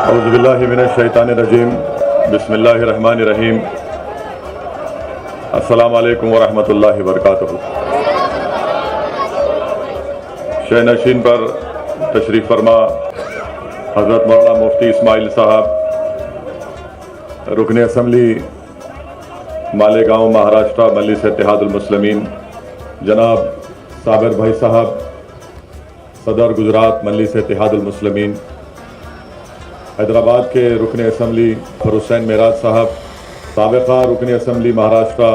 औज़ुबिल्लाहि मिनश्शैतानिर्रजीम बिस्मिल्लाहिर्रहमानिर्रहीम अस्सलामु अलैकुम वरहमतुल्लाहि वबरकातुहू। शह नशीन पर तशरीफ़ फरमा हज़रत मौलाना मुफ्ती इस्माइल साहब, रुकन असम्बली मालेगांव महाराष्ट्र मजलिस इत्तेहादुल मुस्लिमीन, जनाब साबिर भाई साहब, सदर गुजरात मजलिस इत्तेहादुल मुस्लिमीन, हैदराबाद के रुकन असम्बली फरुसैन मेराज साहब, साबिक़ा रुकन असम्बली महाराष्ट्र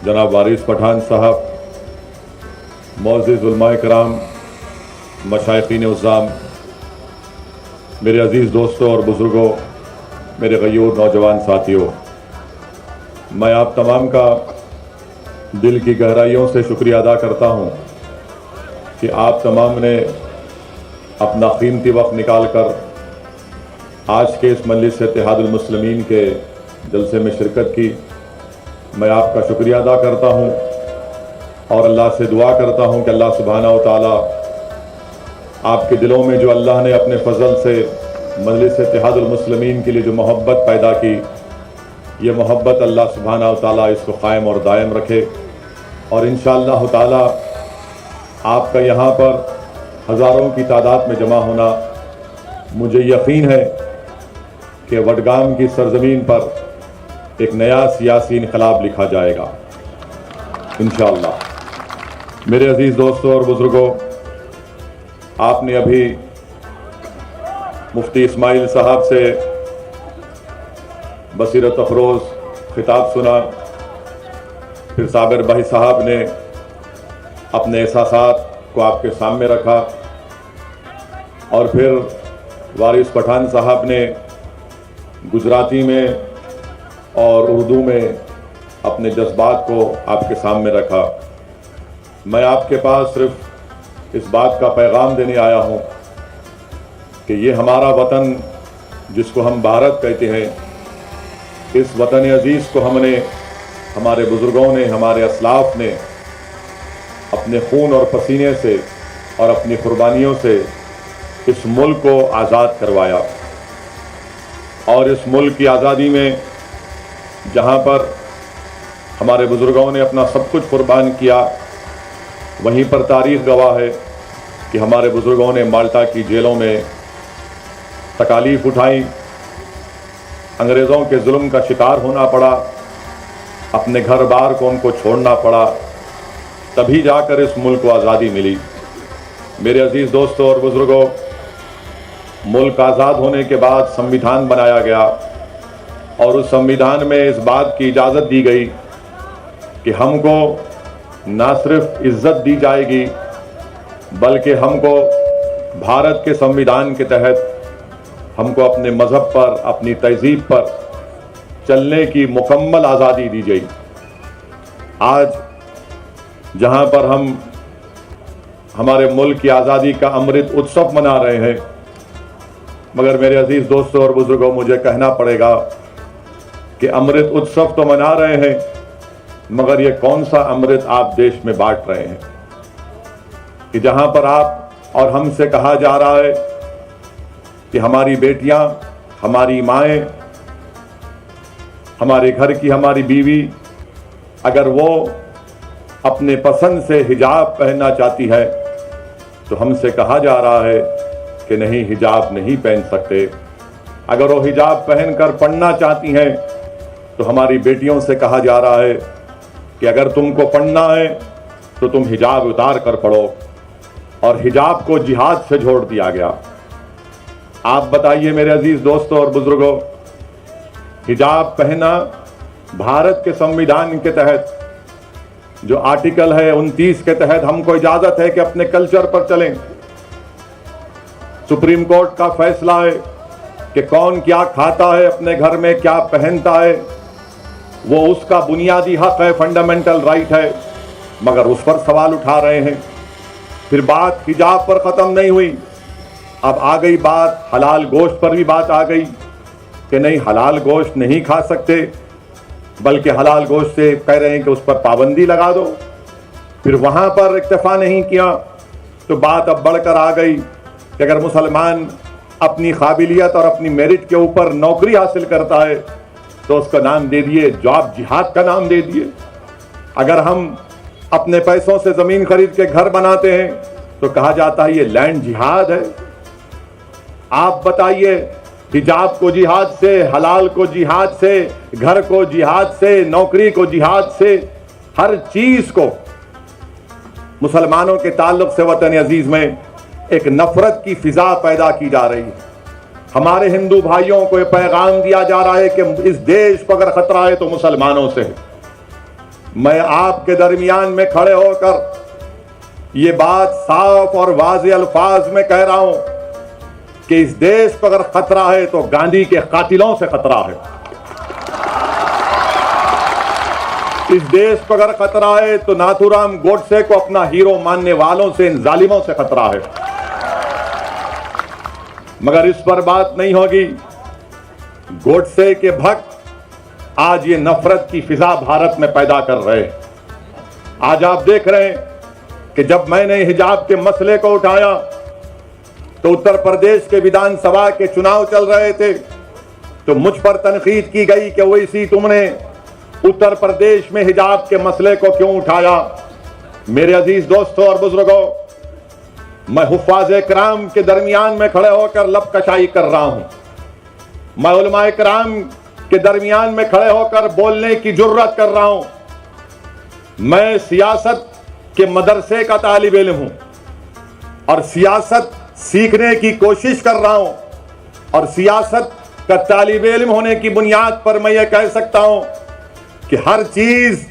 जनाब वारिस पठान साहब, मुअज़्ज़िज़ उलमाए कराम, मशाइख़ीन उज़्ज़ाम, मेरे अज़ीज़ दोस्तों और बुज़ुर्गों, मेरे गयूर नौजवान साथियों, मैं आप तमाम का दिल की गहराइयों से शुक्रिया अदा करता हूँ कि आप तमाम ने अपना कीमती वक्त निकाल कर आज के इस मजलिस इत्तेहादुल मुस्लिमीन के जलसे में शिरकत की। मैं आपका शुक्रिया अदा करता हूँ और अल्लाह से दुआ करता हूँ कि अल्लाह सुब्हाना व तआला आपके दिलों में जो अल्लाह ने अपने फजल से मजलिस इत्तेहादुल मुस्लिमीन के लिए जो मोहब्बत पैदा की, ये मोहब्बत अल्लाह सुब्हाना व तआला इसको कायम और दायम रखे। और इंशाअल्लाह ताला आपका यहाँ पर हज़ारों की तादाद में जमा होना, मुझे यकीन है कि वडगाम की सरजमीन पर एक नया सियासी इनकलाब लिखा जाएगा इंशाअल्लाह। मेरे अज़ीज़ दोस्तों और बुज़ुर्गों, आपने अभी मुफ्ती इस्माइल साहब से बसीरत अफरोज़ खिताब सुना, फिर साबिर भाई साहब ने अपने एहसासात को आपके सामने रखा और फिर वारिस पठान साहब ने गुजराती में और उर्दू में अपने जज्बात को आपके सामने रखा। मैं आपके पास सिर्फ इस बात का पैगाम देने आया हूँ कि ये हमारा वतन जिसको हम भारत कहते हैं, इस वतन अज़ीज़ को हमने, हमारे बुज़ुर्गों ने, हमारे असलाफ ने अपने खून और पसीने से और अपनी कुर्बानियों से इस मुल्क को आज़ाद करवाया। और इस मुल्क की आज़ादी में जहाँ पर हमारे बुज़ुर्गों ने अपना सब कुछ कुर्बान किया, वहीं पर तारीख़ गवाह है कि हमारे बुज़ुर्गों ने माल्टा की जेलों में तकालीफ़ उठाई, अंग्रेज़ों के जुल्म का शिकार होना पड़ा, अपने घर बार को उनको छोड़ना पड़ा, तभी जाकर इस मुल्क को आज़ादी मिली। मेरे अज़ीज़ दोस्तों और बुज़ुर्गों, मुल्क आज़ाद होने के बाद संविधान बनाया गया और उस संविधान में इस बात की इजाज़त दी गई कि हमको ना सिर्फ इज़्ज़त दी जाएगी बल्कि हमको भारत के संविधान के तहत हमको अपने मज़हब पर, अपनी तहज़ीब पर चलने की मुकम्मल आज़ादी दी गई। आज जहाँ पर हम हमारे मुल्क की आज़ादी का अमृत उत्सव मना रहे हैं, मगर मेरे अज़ीज़ दोस्तों और बुज़ुर्गों, मुझे कहना पड़ेगा कि अमृत उत्सव तो मना रहे हैं, मगर ये कौन सा अमृत आप देश में बांट रहे हैं कि जहाँ पर आप और हमसे कहा जा रहा है कि हमारी बेटियाँ, हमारी माएँ, हमारे घर की हमारी बीवी अगर वो अपने पसंद से हिजाब पहनना चाहती है तो हमसे कहा जा रहा है कि नहीं, हिजाब नहीं पहन सकते। अगर वो हिजाब पहनकर पढ़ना चाहती हैं तो हमारी बेटियों से कहा जा रहा है कि अगर तुमको पढ़ना है तो तुम हिजाब उतार कर पढ़ो, और हिजाब को जिहाद से जोड़ दिया गया। आप बताइए मेरे अजीज दोस्तों और बुजुर्गों, हिजाब पहना भारत के संविधान के तहत जो आर्टिकल है 29 के तहत हमको इजाजत है कि अपने कल्चर पर चलें। सुप्रीम कोर्ट का फैसला है कि कौन क्या खाता है, अपने घर में क्या पहनता है, वो उसका बुनियादी हक है, फंडामेंटल राइट है, मगर उस पर सवाल उठा रहे हैं। फिर बात हिजाब पर ख़त्म नहीं हुई, अब आ गई बात हलाल गोश्त पर भी बात आ गई कि नहीं, हलाल गोश्त नहीं खा सकते, बल्कि हलाल गोश्त से कह रहे हैं कि उस पर पाबंदी लगा दो। फिर वहाँ पर इक्तफा नहीं किया तो बात अब बढ़कर आ गई कि अगर मुसलमान अपनी काबिलियत और अपनी मेरिट के ऊपर नौकरी हासिल करता है तो उसका नाम दे दिए जॉब जिहाद का नाम दे दिए। अगर हम अपने पैसों से जमीन खरीद के घर बनाते हैं तो कहा जाता है ये लैंड जिहाद है। आप बताइए, हिजाब को जिहाद से, हलाल को जिहाद से, घर को जिहाद से, नौकरी को जिहाद से, हर चीज को मुसलमानों के ताल्लुक से वतन अजीज में एक नफरत की फिजा पैदा की जा रही है। हमारे हिंदू भाइयों को यह पैगाम दिया जा रहा है कि इस देश पर अगर खतरा है तो मुसलमानों से है। मैं आपके दरमियान में खड़े होकर ये बात साफ और वाज़े अल्फाज में कह रहा हूं कि इस देश पर अगर खतरा है तो गांधी के कातिलों से खतरा है। इस देश पर अगर खतरा है तो नाथूराम गोडसे को अपना हीरो मानने वालों से, इन जालिमों से खतरा है। मगर इस पर बात नहीं होगी। गोडसे के भक्त आज ये नफरत की फिजा भारत में पैदा कर रहे हैं। आज आप देख रहे हैं कि जब मैंने हिजाब के मसले को उठाया तो उत्तर प्रदेश के विधानसभा के चुनाव चल रहे थे तो मुझ पर तनकीद की गई कि वैसी तुमने उत्तर प्रदेश में हिजाब के मसले को क्यों उठाया। मेरे अजीज दोस्तों और बुजुर्गों, मैं हुफ़ाज़ किराम के दरमियान में खड़े होकर लबकशाई कर रहा हूं। मैं उलमाए किराम के दरमियान में खड़े होकर बोलने की जुर्रत कर रहा हूं। मैं सियासत के मदरसे का तालिब इल्म हूं और सियासत सीखने की कोशिश कर रहा हूं और सियासत का तालिब इल्म होने की बुनियाद पर मैं ये कह सकता हूं कि हर चीज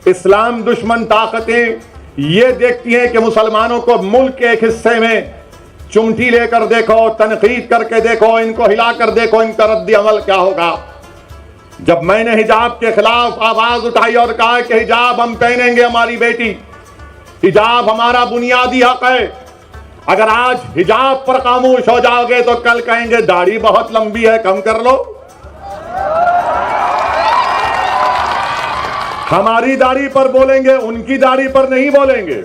इस्लाम दुश्मन ताकतें ये देखती हैं कि मुसलमानों को मुल्क के एक हिस्से में चुमटी लेकर देखो, तनकीद करके देखो, इनको हिलाकर देखो, इनका रद्द अमल क्या होगा। जब मैंने हिजाब के खिलाफ आवाज उठाई और कहा कि हिजाब हम पहनेंगे, हमारी बेटी, हिजाब हमारा बुनियादी हक है, अगर आज हिजाब पर खामोश हो जाओगे तो कल कहेंगे दाढ़ी बहुत लंबी है, कम कर लो। हमारी दाढ़ी पर बोलेंगे, उनकी दाढ़ी पर नहीं बोलेंगे।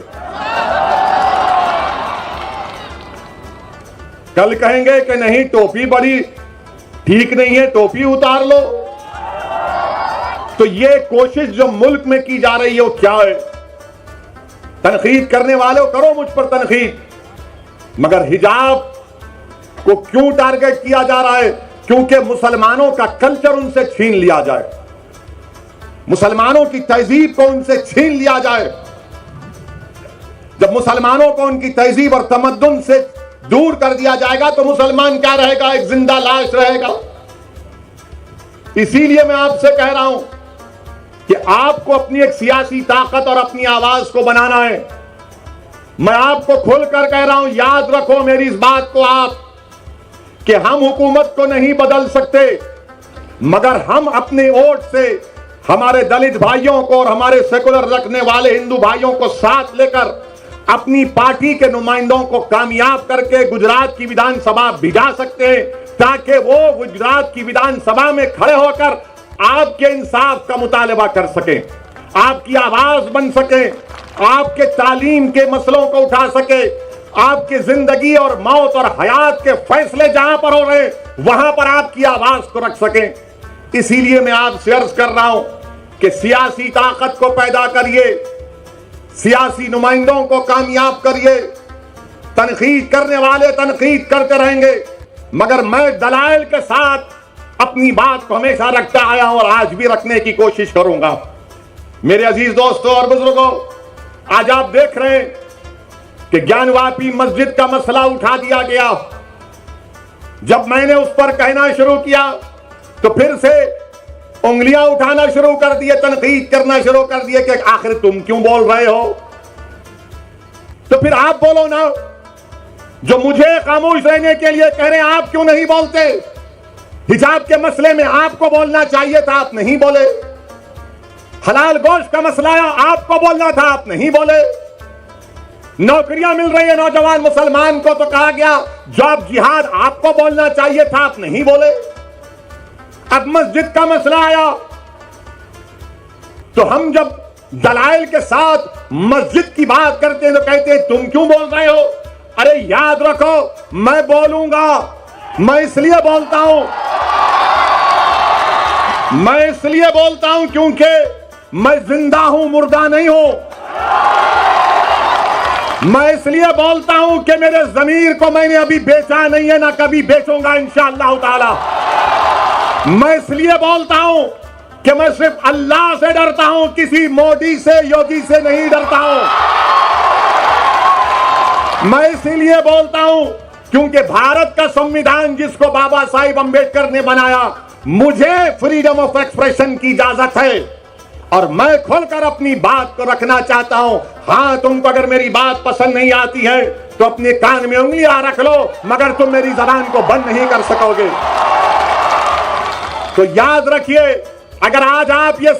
कल कहेंगे कि नहीं टोपी बड़ी ठीक नहीं है, टोपी उतार लो। तो ये कोशिश जो मुल्क में की जा रही है वो क्या है? तनकीद करने वालों करो मुझ पर तनकीद, मगर हिजाब को क्यों टारगेट किया जा रहा है? क्योंकि मुसलमानों का कल्चर उनसे छीन लिया जाए, मुसलमानों की तहजीब को उनसे छीन लिया जाए। जब मुसलमानों को उनकी तहजीब और तमद्दुन से दूर कर दिया जाएगा तो मुसलमान क्या रहेगा? एक जिंदा लाश रहेगा। इसीलिए मैं आपसे कह रहा हूं कि आपको अपनी एक सियासी ताकत और अपनी आवाज को बनाना है। मैं आपको खुलकर कह रहा हूं, याद रखो मेरी इस बात को आप, कि हम हुकूमत को नहीं बदल सकते, मगर हम अपने वोट से हमारे दलित भाइयों को और हमारे सेकुलर रखने वाले हिंदू भाइयों को साथ लेकर अपनी पार्टी के नुमाइंदों को कामयाब करके गुजरात की विधानसभा भिजा सकते हैं, ताकि वो गुजरात की विधानसभा में खड़े होकर आपके इंसाफ का मुतालबा कर सके, आपकी आवाज बन सके, आपके तालीम के मसलों को उठा सके, आपकी जिंदगी और मौत और हयात के फैसले जहां पर हो रहे वहां पर आपकी आवाज को रख सके। इसीलिए मैं आपसे अर्ज कर रहा हूं कि सियासी ताकत को पैदा करिए, सियासी नुमाइंदों को कामयाब करिए। तनकीद करने वाले तनकीद करते रहेंगे, मगर मैं दलाइल के साथ अपनी बात को हमेशा रखता आया हूं और आज भी रखने की कोशिश करूंगा। मेरे अजीज दोस्तों और बुजुर्गों, आज आप देख रहे हैं कि ज्ञानवापी मस्जिद का मसला उठा दिया गया। जब मैंने उस पर कहना शुरू किया तो फिर से उंगलियां उठाना शुरू कर दिए, तनकीद करना शुरू कर दिए कि आखिर तुम क्यों बोल रहे हो? तो फिर आप बोलो ना, जो मुझे खामोश रहने के लिए कह रहे हैं, आप क्यों नहीं बोलते? हिजाब के मसले में आपको बोलना चाहिए था, आप नहीं बोले। हलाल गोश्त का मसला आपको बोलना था, आप नहीं बोले। नौकरियां मिल रही है नौजवान मुसलमान को तो कहा गया जॉब जिहाद, आपको बोलना चाहिए था, आप नहीं बोले। अब मस्जिद का मसला आया तो हम जब दलाइल के साथ मस्जिद की बात करते हैं तो कहते हैं तुम क्यों बोल रहे हो? अरे याद रखो, मैं बोलूंगा मैं इसलिए बोलता हूं क्योंकि मैं जिंदा हूं, मुर्दा नहीं हूं। मैं इसलिए बोलता हूं कि मेरे ज़मीर को मैंने अभी बेचा नहीं है, ना कभी बेचूंगा इंशाअल्लाह ताला। मैं इसलिए बोलता हूं कि मैं सिर्फ अल्लाह से डरता हूं, किसी मोदी से, योगी से नहीं डरता हूं। मैं इसीलिए बोलता हूं क्योंकि भारत का संविधान जिसको बाबा साहिब अंबेडकर ने बनाया, मुझे फ्रीडम ऑफ एक्सप्रेशन की इजाजत है और मैं खुलकर अपनी बात को रखना चाहता हूं। हां, तुमको अगर मेरी बात पसंद नहीं आती है तो अपने कान में उंगलियां रख लो, मगर तुम मेरी जबान को बंद नहीं कर सकोगे। तो याद रखिए, अगर आज आप ये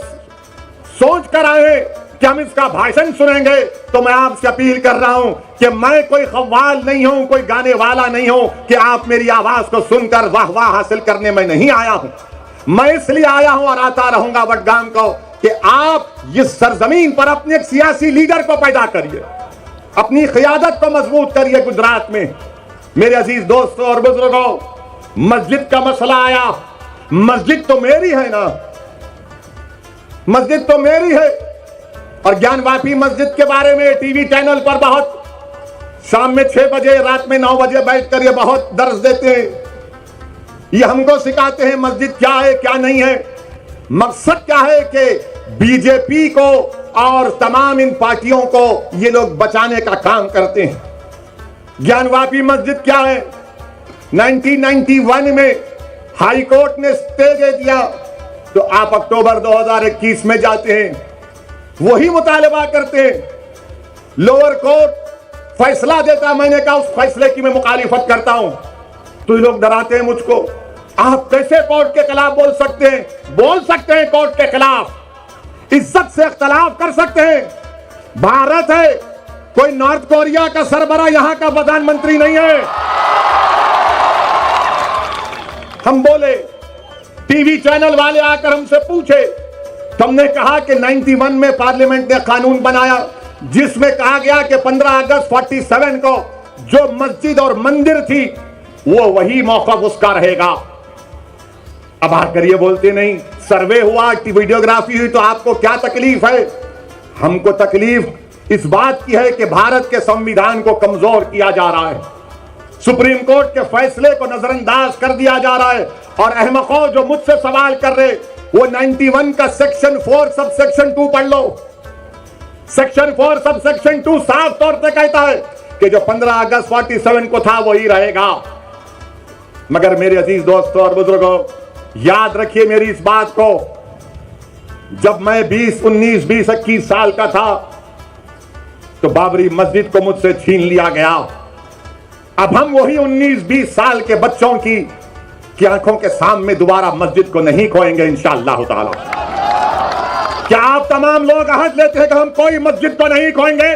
सोच कर आए कि हम इसका भाषण सुनेंगे, तो मैं आपसे अपील कर रहा हूं कि मैं कोई खव्वाल नहीं हूं, कोई गाने वाला नहीं हूं कि आप मेरी आवाज को सुनकर वाह वाह हासिल करने में नहीं आया हूं। मैं इसलिए आया हूं और आता रहूंगा वडगाम को कि आप इस सरजमीन पर अपने एक सियासी लीडर को पैदा करिए, अपनी क़यादत को मजबूत करिए गुजरात में। मेरे अजीज दोस्तों और बुजुर्गों, मस्जिद का मसला आया। मस्जिद तो मेरी है ना, मस्जिद तो मेरी है। और ज्ञानवापी मस्जिद के बारे में टीवी चैनल पर बहुत शाम में 6 बजे, रात में 9 बजे बैठकर ये बहुत दर्ज देते हैं। ये हमको सिखाते हैं मस्जिद क्या है क्या नहीं है। मकसद क्या है कि बीजेपी को और तमाम इन पार्टियों को ये लोग बचाने का काम करते हैं। ज्ञानवापी मस्जिद क्या है? 1991 में हाई कोर्ट ने स्टे दे दिया, तो आप अक्टूबर 2021 में जाते हैं, वही मुतालबा करते हैं। लोअर कोर्ट फैसला देता, मैंने कहा उस फैसले की मैं मुखालिफत करता हूं, तो ये लोग डराते हैं मुझको। आप कैसे कोर्ट के खिलाफ बोल सकते हैं? बोल सकते हैं कोर्ट के खिलाफ, इज्जत से इख्तलाफ कर सकते हैं। भारत है, कोई नॉर्थ कोरिया का सरबरा यहां का प्रधानमंत्री नहीं है। हम बोले, टीवी चैनल वाले आकर हमसे पूछे, तुमने कहा कि 91 में पार्लियामेंट ने कानून बनाया जिसमें कहा गया कि 15 अगस्त 47 को जो मस्जिद और मंदिर थी वो वही मौका उसका रहेगा। अब आकर ये बोलते नहीं, सर्वे हुआ, वीडियोग्राफी हुई, तो आपको क्या तकलीफ है? हमको तकलीफ इस बात की है कि भारत के संविधान को कमजोर किया जा रहा है, सुप्रीम कोर्ट के फैसले को नजरअंदाज कर दिया जा रहा है। और अहमकों जो मुझसे सवाल कर रहे, वो 91 का सेक्शन 4 सब सेक्शन 2 पढ़ लो। सेक्शन 4 सब सेक्शन 2 साफ तौर पे कहता है कि जो 15 अगस्त 47 को था वही रहेगा। मगर मेरे अजीज दोस्तों और बुजुर्गों, याद रखिए मेरी इस बात को, जब मैं 21 साल का था तो बाबरी मस्जिद को मुझसे छीन लिया गया। अब हम वही 19-20 साल के बच्चों की आंखों के सामने दोबारा मस्जिद को नहीं खोएंगे इंशाअल्लाह ताला। क्या आप तमाम लोग अहद लेते हैं कि हम कोई मस्जिद को नहीं खोएंगे?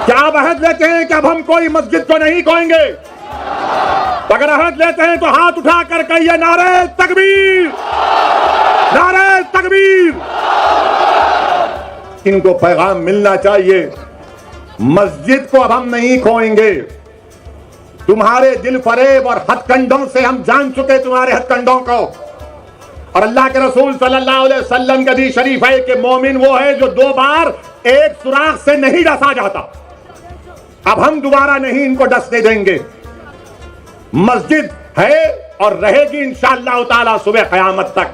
क्या आप अहद लेते हैं कि अब हम कोई मस्जिद को नहीं खोएंगे? अगर अहद लेते हैं तो हाथ उठाकर कहिए नारे तकबीर, नारे तकबीर। इनको पैगाम मिलना चाहिए, मस्जिद को अब हम नहीं खोएंगे। तुम्हारे दिल फरेब और हथकंडों से हम जान चुके तुम्हारे हथकंडों को। और अल्लाह के रसूल सल्लल्लाहु अलैहि वसल्लम का हदीस शरीफ है कि मोमिन वो है जो 2 बार एक सुराख से नहीं डसा जाता। अब हम दोबारा नहीं इनको डसने देंगे। मस्जिद है और रहेगी इंशाअल्लाह ताला सुबह क़यामत तक।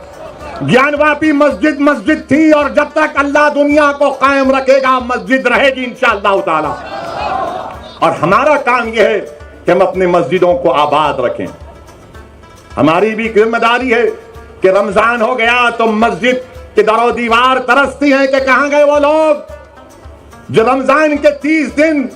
ज्ञानवापी मस्जिद मस्जिद थी और जब तक अल्लाह दुनिया को कायम रखेगा मस्जिद रहेगी इंशाअल्लाह ताला। और हमारा काम यह है कि हम अपने मस्जिदों को आबाद रखें। हमारी भी जिम्मेदारी है कि रमजान हो गया तो मस्जिद के दरो दीवार तरसती है कि कहां गए वो लोग जो रमजान के 30 दिन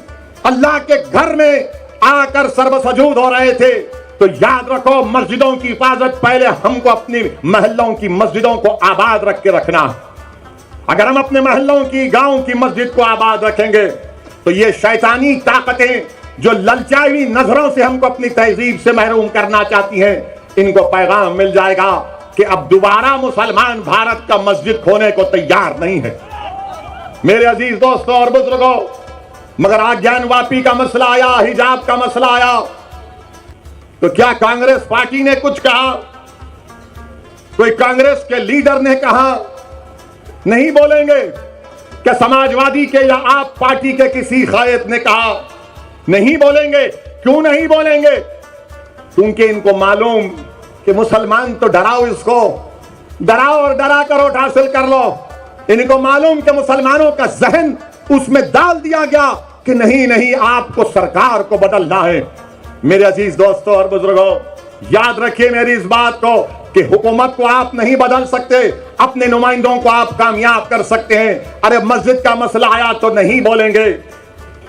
अल्लाह के घर में आकर सर्वसजूद हो रहे थे। तो याद रखो, मस्जिदों की हिफाजत पहले हमको अपनी महल्लों की मस्जिदों को आबाद रख के रखना। अगर हम अपने महल्लों की, गांव की मस्जिद को आबाद रखेंगे तो ये शैतानी ताकतें जो ललचाई हुई नजरों से हमको अपनी तहजीब से महरूम करना चाहती हैं, इनको पैगाम मिल जाएगा कि अब दोबारा मुसलमान भारत का मस्जिद खोने को तैयार नहीं है। मेरे अजीज दोस्तों और बुजुर्गों, मगर आज ज्ञानवापी का मसला आया, हिजाब का मसला आया। तो क्या कांग्रेस पार्टी ने कुछ कहा? कोई कांग्रेस के लीडर ने कहा? नहीं बोलेंगे। क्या समाजवादी के या आप पार्टी के किसी कायद ने कहा? नहीं बोलेंगे। क्यों नहीं बोलेंगे? क्योंकि इनको मालूम कि मुसलमान तो डराओ, इसको डराओ और डरा कर वोट हासिल कर लो। इनको मालूम कि मुसलमानों का जहन उसमें डाल दिया गया कि नहीं नहीं, आपको सरकार को बदलना है। मेरे अजीज दोस्तों और बुजुर्गों, याद रखिए मेरी इस बात को कि हुकूमत को आप नहीं बदल सकते, अपने नुमाइंदों को आप कामयाब कर सकते हैं। अरे मस्जिद का मसला आया तो नहीं बोलेंगे,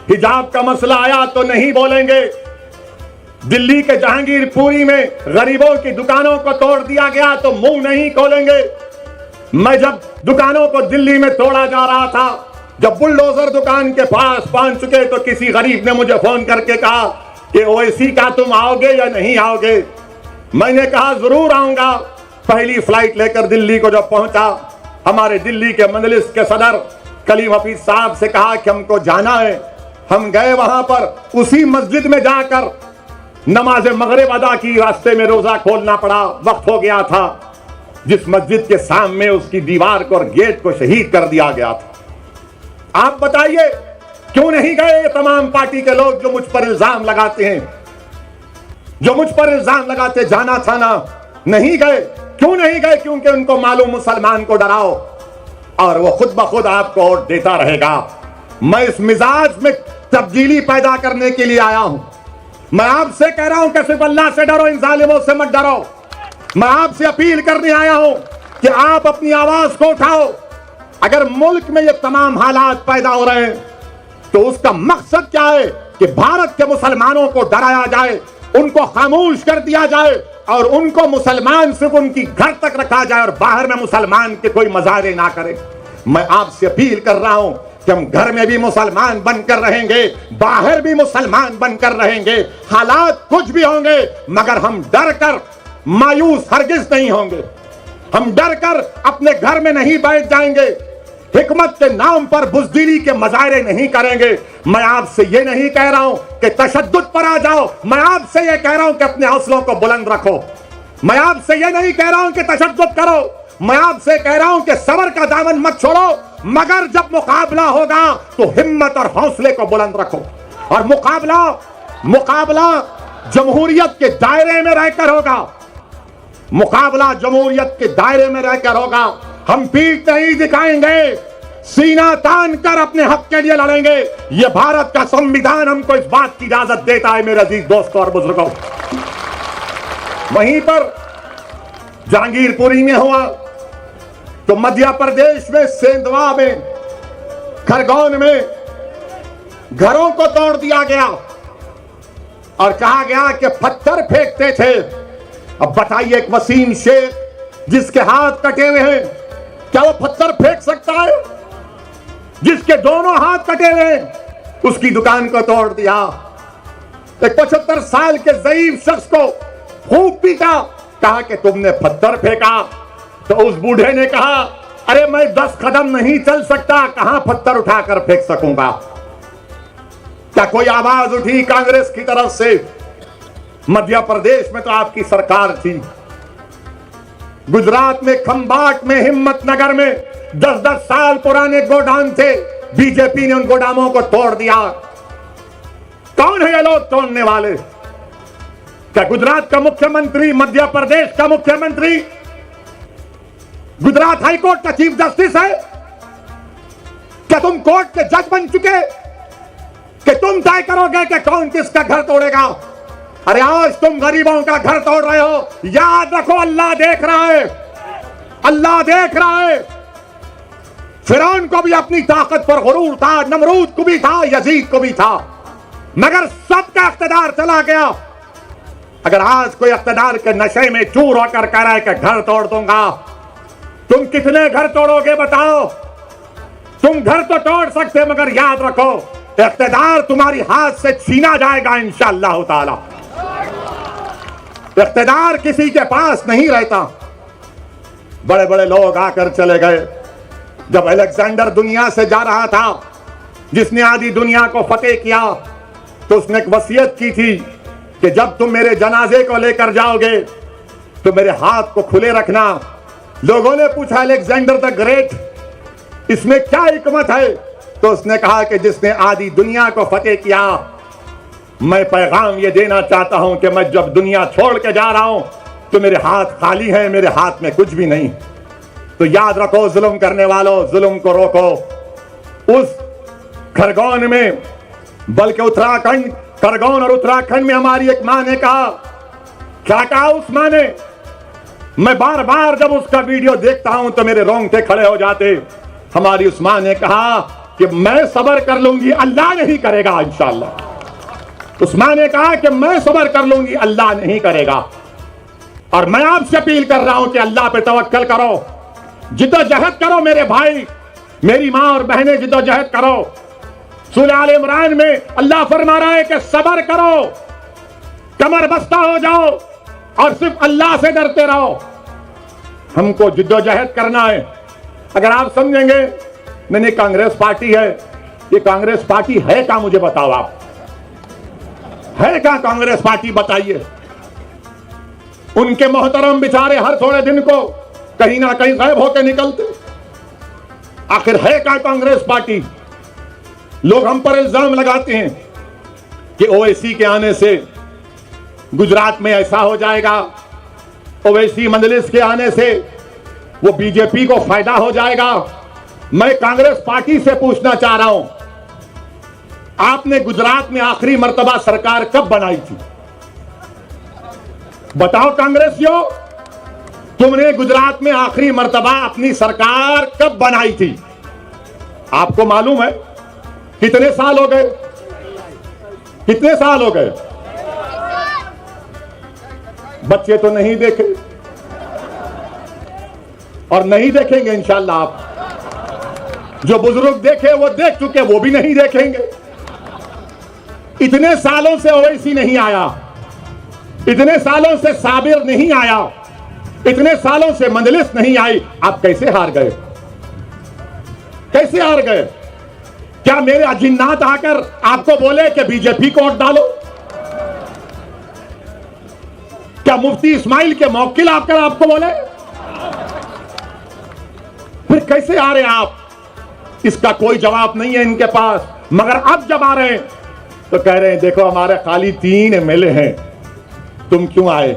हिजाब का मसला आया तो नहीं बोलेंगे, दिल्ली के जहांगीरपुरी में गरीबों की दुकानों को तोड़ दिया गया तो मुंह नहीं खोलेंगे। मैं जब दुकानों को दिल्ली में तोड़ा जा रहा था, जब बुलडोजर दुकान के पास पहुंच चुके तो किसी गरीब ने मुझे फोन करके कहा कि ओवैसी का तुम आओगे या नहीं आओगे? मैंने कहा जरूर आऊंगा। पहली फ्लाइट लेकर दिल्ली को जब पहुंचा, हमारे दिल्ली के मजलिस के सदर कलीम हफीज साहब से कहा कि हमको जाना है। हम गए वहां पर, उसी मस्जिद में जाकर नमाज मगरिब अदा की, रास्ते में रोजा खोलना पड़ा, वक्त हो गया था। जिस मस्जिद के सामने उसकी दीवार को और गेट को शहीद कर दिया गया था। आप बताइए क्यों नहीं गए ये तमाम पार्टी के लोग जो मुझ पर इल्जाम लगाते हैं, जो मुझ पर इल्जाम लगाते? जाना था ना, नहीं गए। क्यों नहीं गए? क्योंकि उनको मालूम मुसलमान को डराओ और वो खुद ब खुद आपको वोट देता रहेगा। मैं इस मिजाज में तब्दीली पैदा करने के लिए आया हूं। मैं आपसे कह रहा हूं कि सिर्फ अल्लाह से डरो, इन जालिमों से मत डरो। मैं आपसे अपील करने आया हूं कि आप अपनी आवाज को उठाओ। अगर मुल्क में ये तमाम हालात पैदा हो रहे हैं तो उसका मकसद क्या है कि भारत के मुसलमानों को डराया जाए, उनको खामोश कर दिया जाए और उनको मुसलमान सिर्फ उनकी घर तक रखा जाए और बाहर में मुसलमान के कोई मजारे ना करे। मैं आपसे अपील कर रहा हूं कि हम घर में भी मुसलमान बनकर रहेंगे, बाहर भी मुसलमान बनकर रहेंगे। हालात कुछ भी होंगे मगर हम डर कर मायूस हरगिज नहीं होंगे। हम डर कर अपने घर में नहीं बैठ जाएंगे, हिकमत के नाम पर बुज़दिली के मजारे नहीं करेंगे। मैं आपसे ये नहीं कह रहा हूं कि तशद्दुद पर आ जाओ, मैं आपसे ये कह रहा हूं कि अपने हौसलों को बुलंद रखो। मैं आपसे ये नहीं कह रहा हूं कि तशद्दुद करो, मैं आपसे कह रहा हूं कि सब्र का दामन मत छोड़ो, मगर जब मुकाबला होगा तो हिम्मत और हौसले को बुलंद रखो। और मुकाबला जमहूरियत के दायरे में रहकर होगा, मुकाबला जमहूरियत के दायरे में रहकर होगा। हम पीठ नहीं दिखाएंगे, सीना तान कर अपने हक के लिए लड़ेंगे। यह भारत का संविधान हमको इस बात की इजाजत देता है मेरे अजीज दोस्तों और बुजुर्गों। वहीं पर जहांगीरपुरी में हुआ तो मध्य प्रदेश में सेंधवा में, खरगोन में घरों को तोड़ दिया गया और कहा गया कि पत्थर फेंकते थे। अब बताइए, एक वसीम शेख जिसके हाथ कटे हुए हैं, क्या वो पत्थर फेंक सकता है? जिसके दोनों हाथ कटे हुए हैं, उसकी दुकान को तोड़ दिया। एक 75 साल के ज़ईफ शख्स को खूब पीटा, कहा कि तुमने पत्थर फेंका। तो उस बूढ़े ने कहा, अरे मैं 10 कदम नहीं चल सकता, कहां पत्थर उठाकर फेंक सकूंगा। क्या कोई आवाज उठी कांग्रेस की तरफ से? मध्य प्रदेश में तो आपकी सरकार थी, गुजरात में खंबाट में, हिम्मतनगर में 10-10 साल पुराने गोडाउन थे, बीजेपी ने उन गोदामों को तोड़ दिया। कौन है ये लोग तोड़ने वाले? क्या गुजरात का मुख्यमंत्री, मध्य प्रदेश का मुख्यमंत्री, गुजरात हाईकोर्ट का चीफ जस्टिस है? क्या तुम कोर्ट के जज बन चुके कि तुम तय करोगे कि कौन किसका घर तोड़ेगा? अरे आज तुम गरीबों का घर तोड़ रहे हो, याद रखो अल्लाह देख रहा है, अल्लाह देख रहा है। फिरौन को भी अपनी ताकत पर गुरूर था, नमरूद को भी था, यजीद को भी था, मगर सबका इख्तिदार चला गया। अगर आज कोई इख्तिदार के नशे में चूर होकर कह रहा है कि घर तोड़ दूंगा, तुम कितने घर तोड़ोगे बताओ? तुम घर तो तोड़ सकते, मगर याद रखो इख्तिदार तुम्हारी हाथ से छीना जाएगा इंशाअल्लाह ताला। इख्तिदार किसी के पास नहीं रहता। बड़े बड़े लोग आकर चले गए। जब अलेक्जेंडर दुनिया से जा रहा था, जिसने आधी दुनिया को फतेह किया, तो उसने एक वसीयत की थी कि जब तुम मेरे जनाजे को लेकर जाओगे तो मेरे हाथ को खुले रखना। लोगों ने पूछा अलेक्जेंडर द ग्रेट इसमें क्या हिकमत है? तो उसने कहा कि जिसने आधी दुनिया को फतेह किया, मैं पैगाम ये देना चाहता हूं कि मैं जब दुनिया छोड़ के जा रहा हूं तो मेरे हाथ खाली हैं, मेरे हाथ में कुछ भी नहीं। तो याद रखो जुल्म करने वालों, जुल्म को रोको। उस खरगोन में, बल्कि उत्तराखंड, खरगोन और उत्तराखंड में हमारी एक मां ने कहा, क्या कहा उस मां ने? मैं बार बार जब उसका वीडियो देखता हूं तो मेरे रोंगटे खड़े हो जाते। हमारी उस मां ने कहा कि मैं सब्र कर लूंगी, अल्लाह नहीं करेगा इंशाअल्लाह। उस मां ने कहा कि मैं सब्र कर लूंगी, अल्लाह नहीं करेगा। और मैं आपसे अपील कर रहा हूं कि अल्लाह पे तवक्कल करो, जिद्दोजहद करो मेरे भाई, मेरी मां और बहनें, जिद्दोजहद करो। सूरह आल इमरान में अल्लाह फरमा रहा है कि सब्र करो, कमर बस्ता हो जाओ और सिर्फ अल्लाह से डरते रहो। हमको जिद्दोजहद करना है। अगर आप समझेंगे नहीं कांग्रेस पार्टी है, ये कांग्रेस पार्टी है क्या? मुझे बताओ, आप है क्या कांग्रेस पार्टी? बताइए। उनके मोहतरम बेचारे हर थोड़े दिन को कहीं ना कहीं गायब होकर निकलते। आखिर है क्या कांग्रेस पार्टी? लोग हम पर इल्जाम लगाते हैं कि ओवैसी के आने से गुजरात में ऐसा हो जाएगा, ओवैसी मजलिस के आने से वो बीजेपी को फायदा हो जाएगा। मैं कांग्रेस पार्टी से पूछना चाह रहा हूं, आपने गुजरात में आखिरी मर्तबा सरकार कब बनाई थी? बताओ कांग्रेसियों, तुमने गुजरात में आखिरी मर्तबा अपनी सरकार कब बनाई थी? आपको मालूम है? कितने साल हो गए? कितने साल हो गए? बच्चे तो नहीं देखे और नहीं देखेंगे इंशाअल्लाह। आप जो बुजुर्ग देखे वो देख चुके, वो भी नहीं देखेंगे। इतने सालों से ओवैसी नहीं आया, इतने सालों से साबिर नहीं आया, इतने सालों से मजलिस नहीं आई। आप कैसे हार गए? कैसे हार गए? क्या मेरे अजिन्नात आकर आपको बोले कि बीजेपी को वोट डालो? क्या मुफ्ती इस्माइल के मौकिल आकर आपको बोले? फिर कैसे आ रहे आप? इसका कोई जवाब नहीं है इनके पास। मगर अब जब आ रहे हैं तो कह रहे हैं देखो हमारे खाली 3 एमएलए हैं, तुम क्यों आए?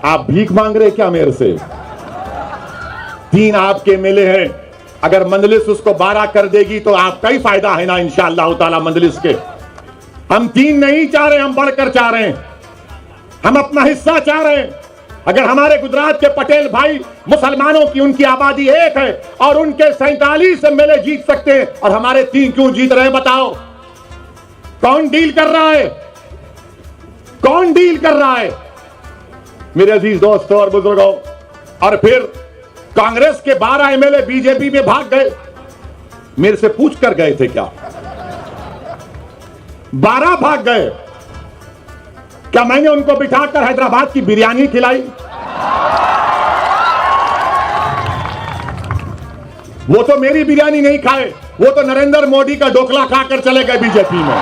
आप भीख मांग रहे क्या मेरे से? 3 आपके एमएलए हैं, अगर मंजलिस उसको 12 कर देगी तो आपका ही फायदा है ना इंशाअल्लाह ताला मंजलिस के। हम 3 नहीं चाह रहे, हम बढ़कर चाह रहे हैं, हम अपना हिस्सा चाह रहे हैं। अगर हमारे गुजरात के पटेल भाई मुसलमानों की उनकी आबादी 1 है और उनके 47 एमएलए जीत सकते हैं और हमारे 3 क्यों जीत रहे हैं? बताओ कौन डील कर रहा है? कौन डील कर रहा है? मेरे अजीज दोस्तों और बुजुर्गों, और फिर कांग्रेस के 12 एमएलए बीजेपी में भाग गए। मेरे से पूछ कर गए थे क्या? 12 भाग गए। क्या मैंने उनको बिठाकर हैदराबाद की बिरयानी खिलाई? वो तो मेरी बिरयानी नहीं खाए, वो तो नरेंद्र मोदी का ढोकला खाकर चले गए बीजेपी में।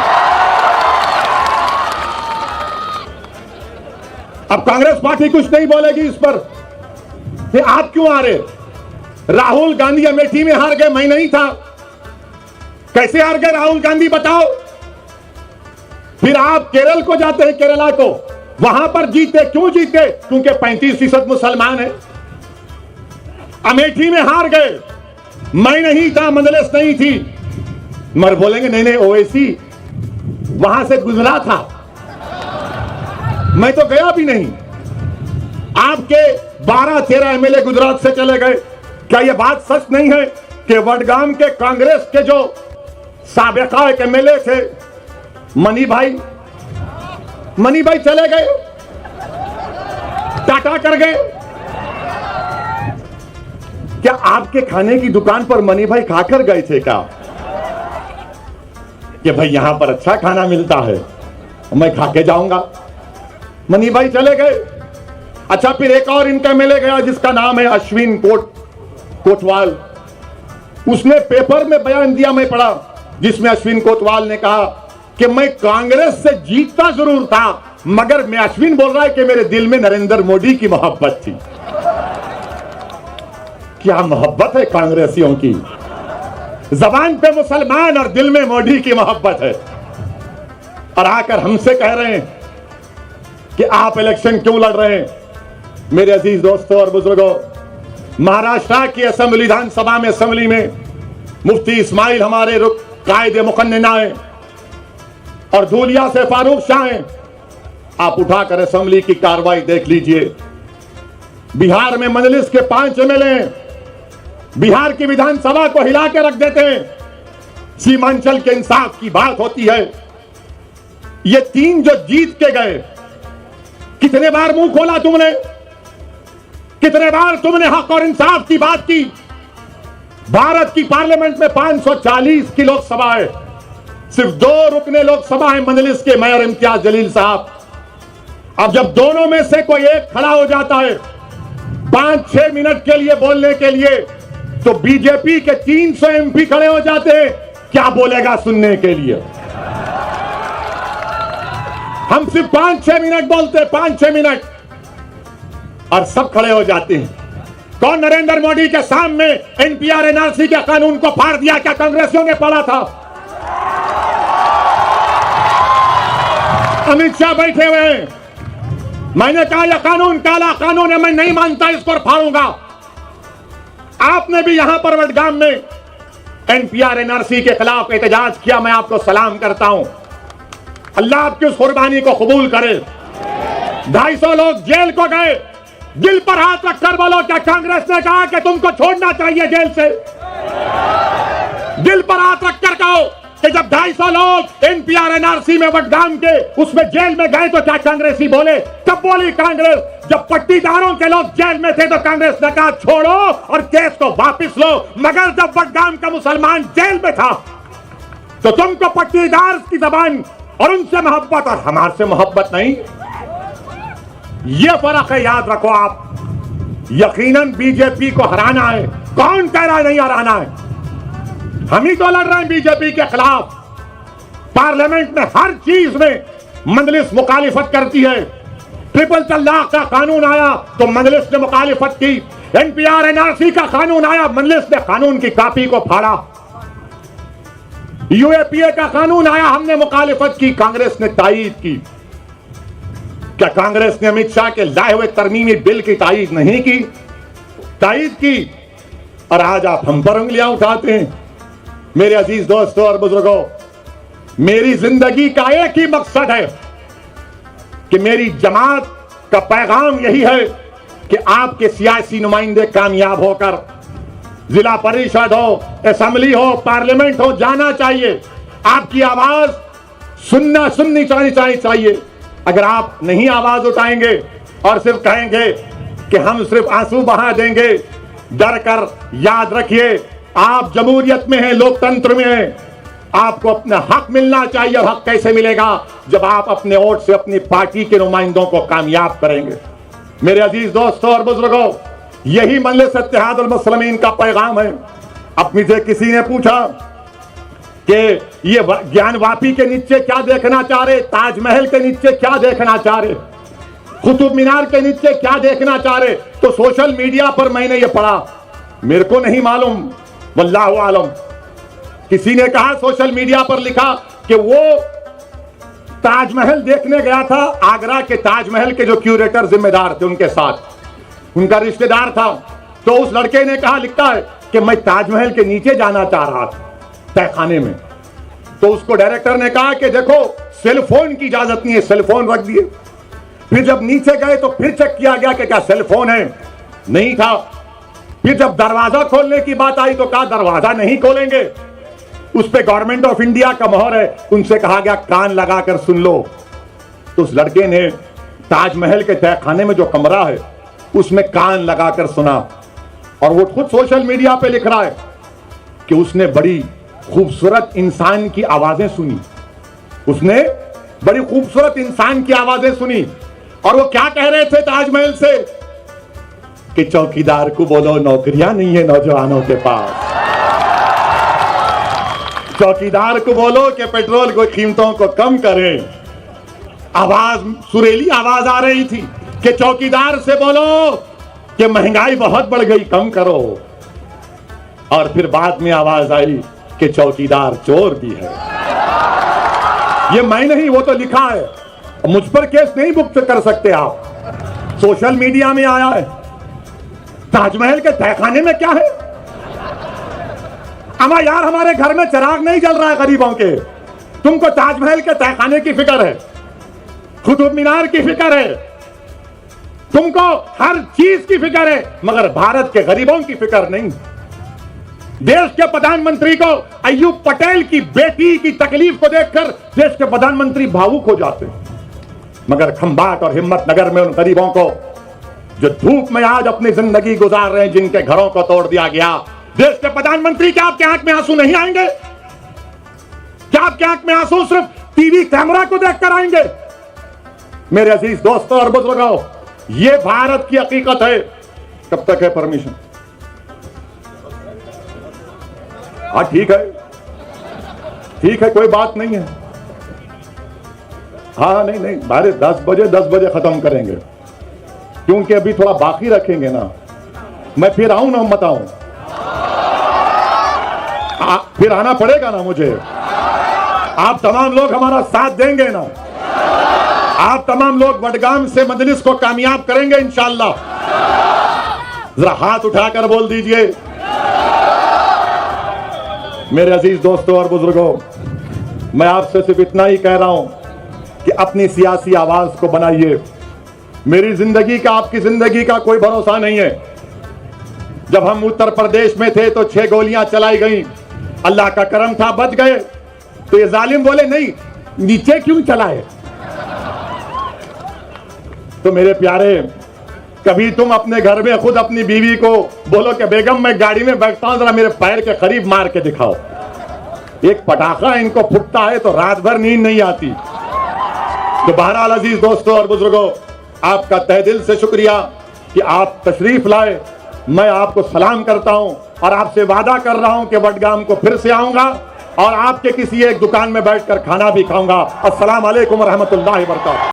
अब कांग्रेस पार्टी कुछ नहीं बोलेगी इस पर। ये आप क्यों आ रहे? राहुल गांधी अमेठी में हार गए, मैं नहीं था। कैसे हार गए राहुल गांधी बताओ? फिर आप केरल को जाते हैं, केरला को, वहां पर जीते। क्यों जीते? क्योंकि 35% मुसलमान है। अमेठी में हार गए, मैं नहीं था, मजलिस नहीं थी। मगर बोलेंगे नहीं नहीं ओवैसी वहां से गुजरा था, मैं तो गया भी नहीं। आपके 12-13 एमएलए गुजरात से चले गए। क्या यह बात सच नहीं है कि वडगाम के कांग्रेस के जो साबिका एमएलए थे मनी भाई चले गए, टाटा कर गए? क्या आपके खाने की दुकान पर मनी भाई खाकर गए थे क्या कि भाई यहां पर अच्छा खाना मिलता है, मैं खा के जाऊंगा? मनी भाई चले गए। अच्छा, फिर एक और इनका एमएलए गया जिसका नाम है अश्विन कोटवाल। उसने पेपर में बयान दिया, मैं पढ़ा, जिसमें अश्विन कोतवाल ने कहा कि मैं कांग्रेस से जीतता जरूर था, मगर मैं अश्विन बोल रहा है कि मेरे दिल में नरेंद्र मोदी की मोहब्बत थी। क्या मोहब्बत है कांग्रेसियों की, जबान पे मुसलमान और दिल में मोदी की मोहब्बत है। और आकर हमसे कह रहे हैं कि आप इलेक्शन क्यों लड़ रहे हैं। मेरे अजीज दोस्तों और बुजुर्गों, महाराष्ट्र की असेंबली विधानसभा में असेंबली में मुफ्ती इस्माइल हमारे कायदे मुकन्नना है और धूलिया से फारूक शाह हैं। आप उठाकर असेंबली की कार्रवाई देख लीजिए। बिहार में मजलिस के 5 एमएलए हैं, बिहार की विधानसभा को हिला के रख देते हैं। सीमांचल के इंसाफ की बात होती है। ये 3 जो जीत के गए, कितने बार मुंह खोला तुमने, कितने बार तुमने हक और इंसाफ की बात की। भारत की पार्लियामेंट में 540 की लोकसभा है, सिर्फ 2 रुकने लोकसभा है मजलिस के, मेयर इम्तियाज जलील साहब। अब जब दोनों में से कोई एक खड़ा हो जाता है 5-6 मिनट के लिए बोलने के लिए, तो बीजेपी के 300 एमपी खड़े हो जाते हैं। क्या बोलेगा सुनने के लिए। हम सिर्फ 5-6 मिनट बोलते हैं, 5-6 मिनट, और सब खड़े हो जाते हैं। कौन नरेंद्र मोदी के सामने एनपीआर एनआरसी के कानून को फाड़ दिया? क्या कांग्रेसियों ने पढ़ा था? अमित शाह बैठे हुए हैं। मैंने कहा यह कानून काला कानून है, मैं नहीं मानता, इसको फाड़ूंगा। आपने भी यहां पर वडगाम में एनपीआर एनआरसी के खिलाफ एहतजाज किया, मैं आपको सलाम करता हूं। अल्लाह आपकी उस कुर्बानी को कबूल करे। 250 लोग जेल को गए। दिल पर हाथ रखकर बोलो, क्या कांग्रेस ने कहा कि तुमको छोड़ना चाहिए जेल से? दिल पर हाथ रखकर कहो कि जब 250 लोग एनपीआर एनआरसी में वडगाम के उसमें जेल में गए तो क्या कांग्रेसी बोले? तब बोली कांग्रेस। जब पट्टीदारों के लोग जेल में थे तो कांग्रेस ने कहा छोड़ो और केस को वापस लो। मगर जब वडगाम का मुसलमान जेल में था तो तुमको पट्टीदार की जबान और उनसे मोहब्बत और हमारे से मोहब्बत नहीं। यह फर्क है, याद रखो आप। यकीनन बीजेपी को हराना है। कौन कह रहा है नहीं हराना है? हम ही तो लड़ रहे हैं बीजेपी के खिलाफ। पार्लियामेंट में हर चीज में मजलिस मुखालिफत करती है। ट्रिपल तलाक का कानून आया तो मजलिस ने मुखालिफत की। एनपीआर एनआरसी का कानून आया, मजलिस ने कानून की कॉपी को फाड़ा। यूएपीए का कानून आया, हमने मुखालिफत की, कांग्रेस ने तायीद की। क्या कांग्रेस ने अमित शाह के लाए हुए तरमीमी बिल की तायीद नहीं की? तायीद की। और आज आप हम पर उंगलियां उठाते हैं। मेरे अजीज दोस्तों और बुजुर्गों, मेरी जिंदगी का एक ही मकसद है कि मेरी जमात का पैगाम यही है कि आपके सियासी नुमाइंदे कामयाब होकर जिला परिषद हो, असेंबली हो, पार्लियामेंट हो, जाना चाहिए। आपकी आवाज सुननी चाहिए। अगर आप नहीं आवाज उठाएंगे और सिर्फ कहेंगे कि हम सिर्फ आंसू बहा देंगे, डर कर, याद रखिए आप जमहूरियत में हैं, लोकतंत्र में हैं। आपको अपना हक मिलना चाहिए। और हक कैसे मिलेगा? जब आप अपने वोट से अपनी पार्टी के नुमाइंदों को कामयाब करेंगे। मेरे अजीज दोस्तों और बुजुर्गों, यही मजलिस इत्तेहादुल मुस्लिमीन का पैगाम है। अब मुझे किसी ने पूछा कि ये ज्ञान वापी के नीचे क्या देखना चाह रहे, ताजमहल के नीचे क्या देखना चाह रहे, कुतुब मीनार के नीचे क्या देखना चाह रहे? तो सोशल मीडिया पर मैंने ये पढ़ा, मेरे को नहीं मालूम, वल्लाहु आलम। किसी ने कहा सोशल मीडिया पर लिखा कि वो ताजमहल देखने गया था। आगरा के ताजमहल के जो क्यूरेटर जिम्मेदार थे उनके साथ उनका रिश्तेदार था। तो उस लड़के ने कहा, लिखता है कि मैं ताजमहल के नीचे जाना चाह रहा था तहखाने में। तो उसको डायरेक्टर ने कहा कि देखो सेल फोन की इजाजत नहीं है, सेल फोन रख दिए। फिर जब नीचे गए तो फिर चेक किया गया कि क्या सेल फोन है, नहीं था। फिर जब दरवाजा खोलने की बात आई तो कहा दरवाजा नहीं खोलेंगे, उस पे गवर्नमेंट ऑफ इंडिया का मोहर है। उनसे कहा गया कान लगाकर सुन लो। तो उस लड़के ने ताजमहल के तहखाने में जो कमरा है उसमें कान लगाकर सुना। और वो खुद सोशल मीडिया पे लिख रहा है कि उसने बड़ी खूबसूरत इंसान की आवाजें सुनी। उसने बड़ी खूबसूरत इंसान की आवाजें सुनी। और वो क्या कह रहे थे ताजमहल से कि चौकीदार को बोलो नौकरियां नहीं है नौजवानों के पास। चौकीदार को बोलो कि पेट्रोल की कीमतों को कम करें। आवाज, सुरीली आवाज आ रही थी कि चौकीदार से बोलो कि महंगाई बहुत बढ़ गई, कम करो। और फिर बाद में आवाज आई कि चौकीदार चोर भी है। ये मैं नहीं, वो तो लिखा है। मुझ पर केस नहीं बुक कर सकते आप, सोशल मीडिया में आया है। ताजमहल के तहखाने में क्या है? अमा यार, हमारे घर में चिराग नहीं जल रहा है गरीबों के, तुमको ताजमहल के तहखाने की फिक्र है, कुतुब मीनार की फिक्र है, तुमको हर चीज की फिक्र है, मगर भारत के गरीबों की फिक्र नहीं। देश के प्रधानमंत्री को अय्यूब पटेल की बेटी की तकलीफ को देखकर देश के प्रधानमंत्री भावुक हो जाते, मगर खंबाट और हिम्मतनगर में उन गरीबों को जो धूप में आज अपनी जिंदगी गुजार रहे हैं, जिनके घरों को तोड़ दिया गया, देश के प्रधानमंत्री, क्या आपके आंख में आंसू नहीं आएंगे? क्या आपके आंख में आंसू सिर्फ टीवी कैमरा को देखकर आएंगे? मेरे अजीज दोस्तों और बुजुर्गों, ये भारत की हकीकत है। कब तक है परमिशन? हाँ ठीक है, ठीक है, कोई बात नहीं है। हाँ नहीं नहीं, 10 बजे खत्म करेंगे, क्योंकि अभी थोड़ा बाकी रखेंगे ना। मैं फिर आऊं ना, मत आऊं, फिर आना पड़ेगा ना मुझे। आप तमाम लोग हमारा साथ देंगे ना? आप तमाम लोग वडगाम से मजलिस को कामयाब करेंगे इंशाअल्लाह। जरा हाथ उठाकर बोल दीजिए। मेरे अजीज दोस्तों और बुजुर्गों, मैं आपसे सिर्फ इतना ही कह रहा हूं कि अपनी सियासी आवाज को बनाइए। मेरी जिंदगी का, आपकी जिंदगी का कोई भरोसा नहीं है। जब हम उत्तर प्रदेश में थे तो 6 गोलियां चलाई गई, अल्लाह का करम था, बच गए। तो ये जालिम बोले नहीं, नीचे क्यों चलाए? तो मेरे प्यारे, कभी तुम अपने घर में खुद अपनी बीवी को बोलो कि बेगम मैं गाड़ी में बैठता हूं, जरा मेरे पैर के करीब मार के दिखाओ। एक पटाखा इनको फुटता है तो रात भर नींद नहीं आती। तो बहरहाल अजीज दोस्तों और बुजुर्गों, आपका तहे दिल से शुक्रिया कि आप तशरीफ लाए। मैं आपको सलाम करता हूं और आपसे वादा कर रहा हूं कि वडगाम को फिर से आऊंगा और आपके किसी एक दुकान में बैठकर खाना भी खाऊंगा। अस्सलाम वालेकुम रहमतुल्लाहि व बरकातहू।